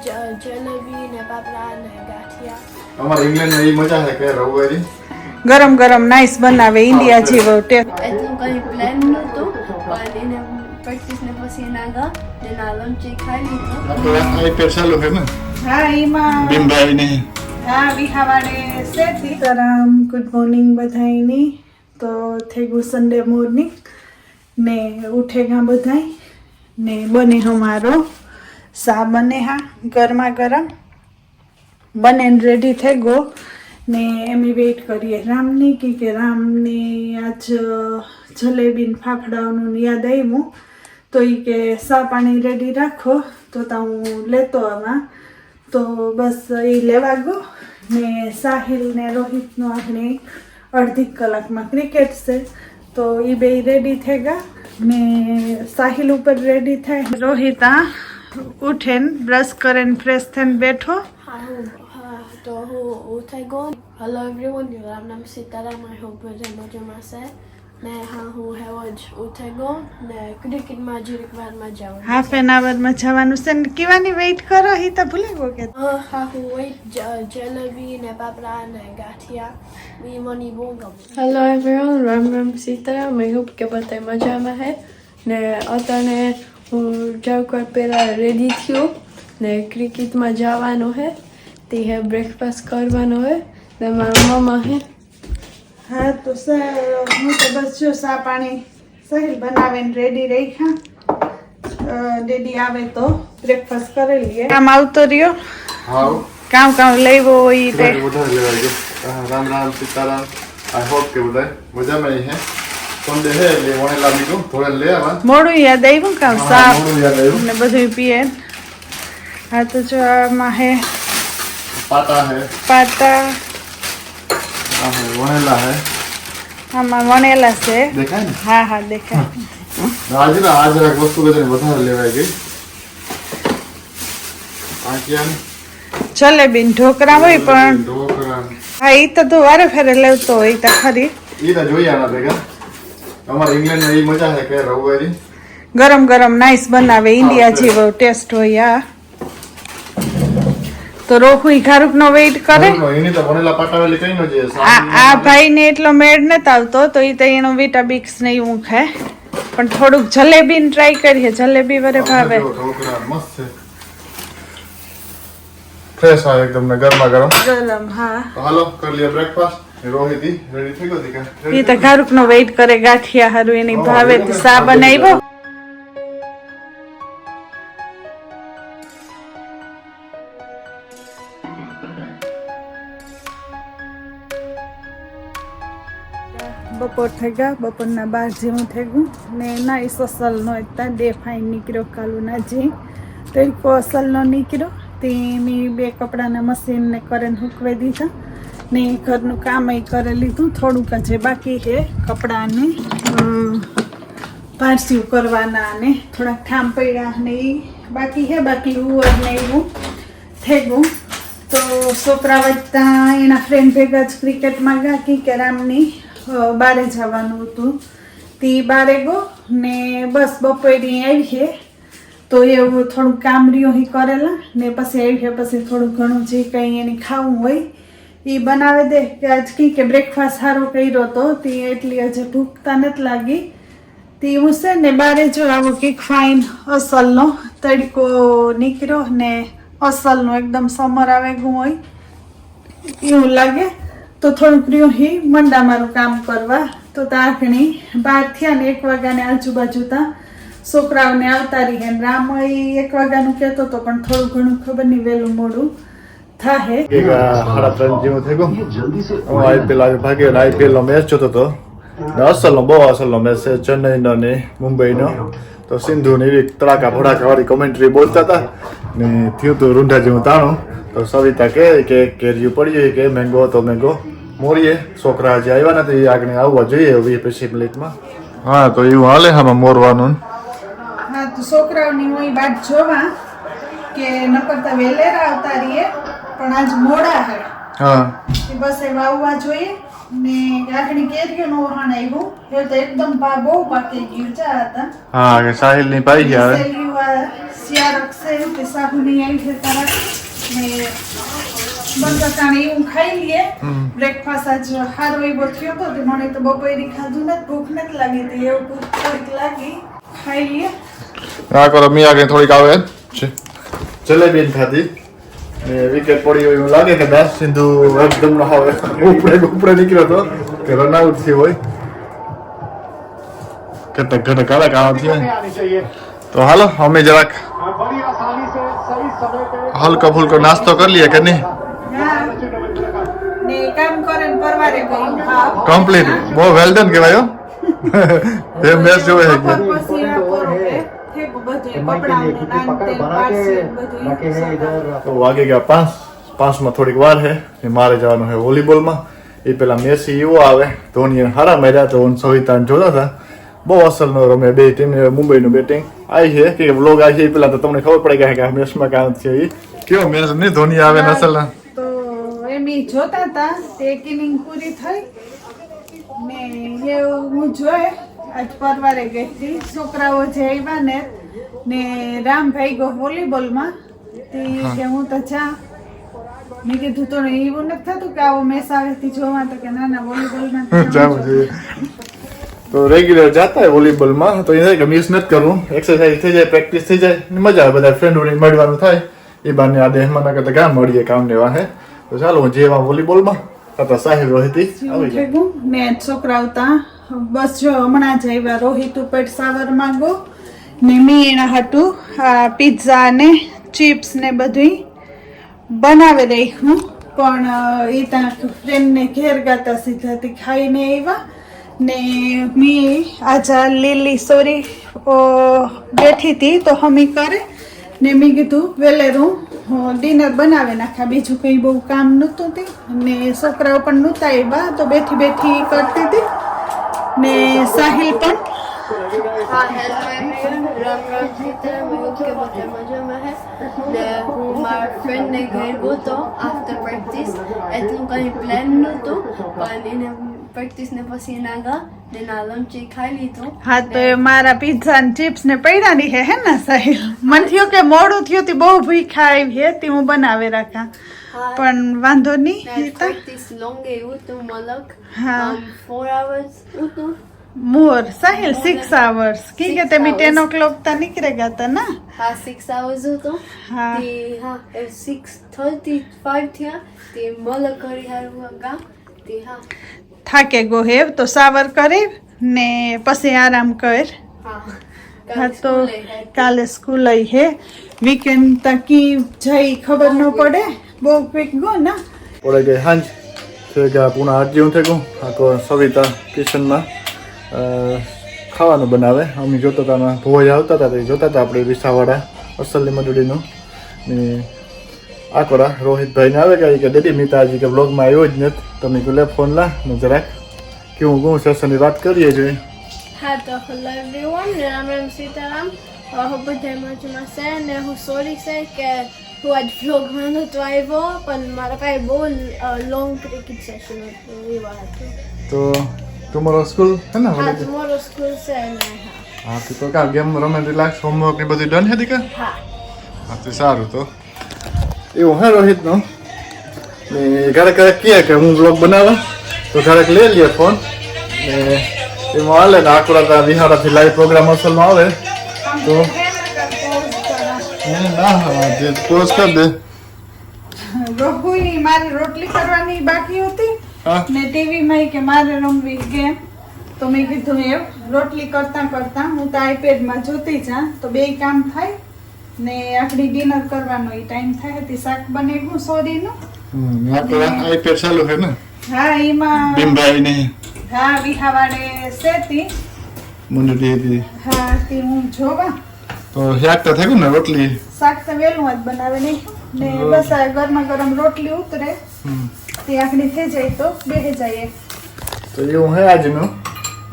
જલેબી ને પાપડા ને ગાંઠિયા. અમારે ઇંગ્લેન્ડ માં એ મજા છે કે રવિવારે ગરમ ગરમ નાઈસ બનાવે ઇન્ડિયા જેવો ટેસ્ટ. એટલું કઈ પ્લાન નહોતું પણ એને પ્રેક્ટિસ ને પછી એના ગા એના લંચ ખાઈ લીધો. આઈપીએલ ચાલુ છે ને હા એમાં બિંબાઈ ને હા વિહાવાડે સેતી તરામ ગુડ મોર્નિંગ બધાયની. તો થઈ ગયું સન્ડે મોર્નિંગ ને ઉઠે ગયા બધાય ને બને અમારો સા બને હા ગરમા ગરમ બને રેડી થઈ ગયો ને એમ વેઇટ કરીએ રામની કે રામની આજ જલેબી ને ફાફડાઓનું યાદ આવ્યું તો એ કે સા પાણી રેડી રાખો તો હું લેતો આમાં તો બસ એ લેવા ગયો ને સાહિલ ને રોહિતનો આપણે અડધી કલાકમાં ક્રિકેટ છે તો એ બે રેડી થઈ ગયા ને સાહિલ ઉપર રેડી થાય રોહિત ઉઠે ને બ્રશ કરે ને ફ્રેશ થઈને બેઠો. તો હું થઈ ગયો. હેલો એવરીવન, રામ નામ સીતારામ. આઈ હોપ બધા મજામાં છે ને હું હેવો જ ઉઠી ગયો ને ક્રિકેટમાં જીરીક વારમાં જાઉં. હાફ એન આવરમાં જવાનું છે ને કેવાની વેઇટ કરો એ તો ભૂલી ગયો કે હું વેઇટ જલેબી ને પાપડા ને ગાંઠિયા એ મને બહુ ગમે. Hello everyone, Ram Ram Sitaram. I hope કે બધા મજામાં છે ને અત્યારે હું જાઉં પહેલાં રેડી થયો ને ક્રિકેટમાં જવાનું છે તે હે બ્રેકફાસ્ટ કરવાનો હે ને મારા મમ્મા હે. હા તો સર હું તો બસ જો સા પાણી સહેલ બનાવીને રેડી રહી. હા ડેડી આવે તો બ્રેકફાસ્ટ કરી લઈએ. કામ આવતો રહ્યો હા કામ લેવો હોય તે બધા લેવા ગયો. રામ રામ સીતારામ. આઈ હોપ કે બધા મજામાં છે. સન્ડે છે એટલે વણેલા મીઠું થોડે લે આવા મોડું યાદ આવ્યું કામ સા મોડું યાદ આવ્યું ને બધું પીએ. હા તો જો આમાં હે પાતા હે પાતા આ હે વણેલા હે આમાં વણેલા છે. દેખાય ને હા દેખાય. આજે એક વસ્તુ બધાને વધારે લેવાય ગઈ. આ ક્યાં જલેબી ને ઢોકળા હોય પણ ઢોકળા હા એ તો તું વારે ફેરે લેવતો હોય તો ખરી. એ તો જોઈએ આના ભેગા. અમારે ઇંગ્લેન્ડ માં એ મજા છે કે રવિવારે ગરમ ગરમ નાઈસ બનાવે ઇન્ડિયા જેવો ટેસ્ટ હોય. આ તો રોહુ ખારુક નો વેઇટ કરે. એની તો વણેલા પાટાવેલી કઈ નો છે. આ ભાઈ ને એટલો મેળ નથી આવતો તો એ તો એનો વિટાબિક્સ ને એવું ખાય પણ થોડુંક જલેબી ને ટ્રાય કરીએ. જલેબી વરે ભાવે. ઢોકળા મસ્ત છે. ફ્રેશ આવે એકદમ ને ગરમા ગરમ. ગરમ હા. તો હાલો કરી લઈએ બ્રેકફાસ્ટ. રોહિતી રેડી થઈ ગયો દીકા. એ તો ખારુક નો વેઇટ કરે ગાંઠિયા હારું એની ભાવે તો સા બનાવ્યો. બપોર થઈ ગયા. બપોરના 12 જેવું થઈ ગયું ને ના એ અસલનો એકતા ડે ફાઈન નીકળ્યો કાલુના જે તરીકો અસલનો નીકળ્યો તે મેં 2 કપડાના મશીનને કરીને સૂકવી દીધા ને ઘરનું કામ કરી લીધું. થોડુંક જે બાકી છે કપડાને પારસીવ કરવાના અને થોડાક ઠામ પડ્યા ને એ બાકી છે. બાકી ઉવર ને એવું થઈ ગયું. તો છોકરા વધતા એના ફ્રેન્ડ ભેગા જ ક્રિકેટમાં ગયા કે રામની બારે જવાનું હતું તે બારે ગયો ને બસ બપોરે આવી છે તો એવું થોડું કામ રહ્યું કરેલા ને પછી આવી છે પછી થોડું ઘણું જે કંઈ એને ખાવું હોય એ બનાવી દે કે આજ કે બ્રેકફાસ્ટ સારો કર્યો હતો તે એટલી હજી ભૂખતા નથી લાગી તે હું છે ને બારે જો આવો કંઈક ફાઇન અસલનો તડકો નીકળ્યો ને અસલનો એકદમ સમર આવે ગયું હોય એવું લાગે તો થોડુંક રહ્યું મંડા મારું કામ કરવા તો તાકણી 12 થયા ને 1 વાગ્યાને આજુબાજુ ત્યાં છોકરાઓને આવતા રહી ને રામ 1 વાગ્યાનું કહેતો હતો પણ થોડું ઘણું ખબર નહીં વહેલું મોડું થાય. 3:30 જેવું થઈ ગયું. આઈપીએલ આજે ભાગે આઈપીએલ નો મેચ જોતો હતો. બહુ અસલનો મેચ છે ચેન્નઈનો ને મુંબઈનો. તો સિંધુ ને એવી તડાકા ભડાકા વાળી કોમેન્ટ્રી બોલતા હતા ને થયું હતું રૂંઢા જેવું તાણું. તો સવિતા કે કેરીયું પડી કે મેંગો તો મેંગો મોરીએ. છોકરા હજી આવ્યા નથી આગળ આવવા જોઈએ 20-25 મિનિટમાં. હા તો એવું હાલે આમાં મોરવાનું. હા તો છોકરાઓની હું વાત જોવા કે નકરતા વેલેરા આવતા રહીએ પણ આજ મોડા હે. હા બસ એ વાવવા જોઈએ ને ગાંઠણી કેરીઓનું વહાણ આવ્યું એ તો એકદમ બહુ પાકી ગયું ચા હતા હા કે સાહિલ ની પાઈ ગયા હવે શિયાળક છે તે સાહુની આવી છે તારા ને બટાટાને એવું ખાઈ લઈએ બ્રેકફાસ્ટ આજ સારો એવો થયો હતો તે મને તો બપોરે ખાધું નથી ભૂખ નથી લાગી હતી એવું થોડીક લાગી ખાઈ લઈએ આ કરો મિયા કે થોડીક આવે છે જલેબી ખાધી ને વિકેટ પડી હોય એવું લાગે કે દાસ સિંધુ એકદમ ન હવે ઉપડે નીકળ્યો હતો કે રન આઉટ થયો હોય ઘટક કાળા કાળા થયા તો હાલો અમે જરાક હલકો ફુલકો નાસ્તો કરી લઈએ કે નહીં ને કામ કરે ને પરવારે ગઈ હા કમ્પ્લીટ બહુ વેલ ડન કહેવાય હો તે મેચ જોવે છે પછી આ પોરો કે કપડાનું નાન તેલ પાર્સલ બધું તો વાગે ગયા 5:05 થોડીક વાર છે ને મારે જવાનું છે વોલીબોલમાં એ પેલા મેસી એવો આવે ધોની હારા માર્યા તો સવિતાને જોતા હતા બહુ અસલનો રમે બે ટીમ મુંબઈનું બેટિંગ આવી છે કે વ્લોગ આવી છે પેલા તો તમને ખબર પડી ગઈ કે મેચમાં કામ છે એ કેવો મેચ નહીં ધોની આવે ને અસલના તો એમ જોતા હતા તે ઇનિંગ પૂરી થઈ ને એવું હું જોઈ આજ પરવારે ગઈ હતી છોકરાઓ જે આવ્યા ને રામભાઈ ગો વોલીબોલમાં તે કે હું તો જા મેં કીધું તો એવું નથી થતું કે આવો મેચ આવે તે જોવા તો કે ના ના વોલીબોલમાં જાવું જોઈએ તો રેગ્યુલર જાતા હોય વોલીબોલમાં તો એ કે મિસ નથી કરવું એક્સરસાઇઝ થઈ જાય પ્રેક્ટિસ થઈ જાય ને મજા આવે બધા ફ્રેન્ડોને મળવાનું થાય એ બાને આ દેહમાં ના કરતા કામ મળીએ કામ ને વાહે તો ચાલો હું જેવા વોલીબોલમાં હતા સાહેબ રોહિતી આવી જાય ને છોકરા આવતા બસ જો હમણાં જ આવ્યા રોહિત ઉપર સાવર માંગો ને મી એના હાટું આ પિઝા ને ચિપ્સ ને બધું બનાવી રહી હું પણ એ ત્યાં ફ્રેન્ડને ઘેર ગાતા સીધાથી ખાઈને આવ્યા ને મી આજા લીલી સોરી બેઠી હતી તો હમી કરે ને મેં કીધું વેલેરું ડિનર બનાવી નાખ્યા બીજું કંઈ બહુ કામ નહોતું તે ને છોકરાઓ પણ નહોતા આવ્યા તો બેઠી કરતી હતી ને સાહિલ પણ હા હેલો એવરીવન રામ સીતા મેં કે બધા મજામાં હે ને હું મારા ફ્રેન્ડને ઘેર ગયો આફ્ટર પ્રેક્ટિસ એટલું કંઈ પ્લાન નહોતું પણ એને પ્રેક્ટિસને પછી એના ગા ને ના લંચ ખાઈ લીધું હા તો એ મારા પિઝા ને ચિપ્સ ને પૈડાની હે ને સાહિલ મને થયું કે મોડું થયું તે બહુ ભૂખા આવી હતી હું બનાવી રાખા પણ વાંધો નહીં પ્રેક્ટિસ લોંગ એવું તો મલક હા 4 hours હતું મોર સાહિલ 6 hours કી કે તમે 10 o'clock તા નીકળેગા તા ના હા 6 hours હતું હા તે હા 6:35 થયા તે મલક કરી હારું ગા તે હા થાકે ગો હેવ તો સાવર કરી ને પછી આરામ કર હા તો કાલે સ્કૂલ આવી હે વીકેન્ડ તકી જઈ ખબર ન પડે બહુ ક્વિક ગો ના પડે ગઈ હાંજ છે કે પૂણા 8 જેવું થઈ ગયું આખો સવિતા કિચનમાં ખાવાનું બનાવે અમે જોતા હતા ભોજ આવતા હતા જોતા હતા આપણે વિસાવાડા અસલની મજૂરીનું ને આકોરા રોહિતભાઈને આવે કે ડેડી મીતાજી કે બ્લોગમાં આવ્યો જ નથી તમે લે ફોન લા ને જરાક કેવું હું સેશનની વાત કરીએ જોઈએ હા તો હેલો એવરીવન રામ સીતારામ હું બધા મજામાં છે ને હું સોરી છે કે હું આજ વ્લોગમાં નહોતો આવ્યો પણ મારા પાસે બહુ લોંગ ક્રિકેટ સેશન હતું એ વાત તો તમારો સ્કૂલ હે ને હા તમારો સ્કૂલ છે ને હા તો કા ગેમ રમે રિલેક્સ હોમવર્ક ને બધું ડન હે દીકા હા તો સારું તો એવું હે રોહિતનો ને ઘરે કહે કે હું બ્લોગ બનાવવા તો ઘરે લઈ લઈએ ફોન ને એમાં હાલે ને આખુરા વિહારાથી લાઈવ પ્રોગ્રામ અસલમાં આવે તો ના જે પોઝ કરી દે રોહુની મારી રોટલી કરવાની બાકી હતી ને ટીવી માં કે મારે રમવી ગેમ તો મેં કીધું એમ રોટલી કરતા હું તો આઈપેડ માં જોતી જા તો બે કામ થાય ને આખડી ડિનર કરવાનો એ ટાઈમ થાય હતી શાક બનાવ્યું સોરીનું આઈપેડ ચાલુ હે ને હા એમાં બિમભાઈ ને હા વિહાવાડે સેતી મુંડડી હતી હા તે હું જોવા તો શાક તો થયું ને રોટલી શાક તો વેલું જ બનાવે નહીં ને બસ આ ગરમા ગરમ રોટલી ઉતરે તે આખડી થઈ જાય તો બેહી જાય તો એવું હે આજનું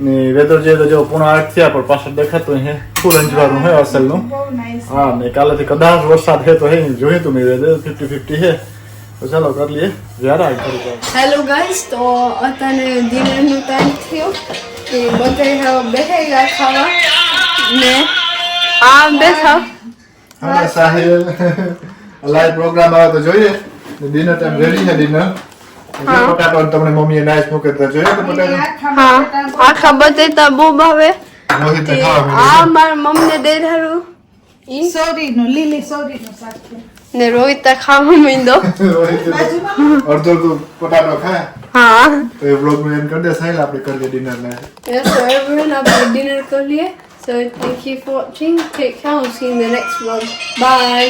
ને વેધર જે જો પૂણા 8 થયા પણ પાછળ દેખાતું હે ફૂલ અંજવાળું હે અસલનું બહુ નાઈસ હા ને કાલેથી કદાચ વરસાદ હે તો હે જોયું તું મેં વેધર 50-50 હે તો ચાલો કરી લઈએ વ્યારા કરી હેલો ગાઈસ, તો અત્યારે ડિનરનું ટાઈમ થયો કે બધા બેઠેલા ખાવા ને આ બેઠા હા સાહેબ લાઈવ પ્રોગ્રામ આવે તો જોઈએ ડિનર ટાઈમ રેડી છે ડિનર પટાટો તમને મમ્મીએ નાઈસ મૂકે તો જોઈએ તો પટાટો હા આખા બટેટા બહુ ભાવે મોહિત ખાવા આ મારા મમ્મીને દઈ ધારું સોરીનું લીલી સોરીનું શાક છે. ને રોહિત ખાવા માંડો અડધો પટાટો ખાય હા તો એ બ્લોગ નું એન્ડ કરી દે સાહેબ આપણે કરી દે ડિનર ને Yes, so everyone, આપણે ડિનર કરી લઈએ. So thank you for watching. Take care. I'll see you in the next vlog. Bye.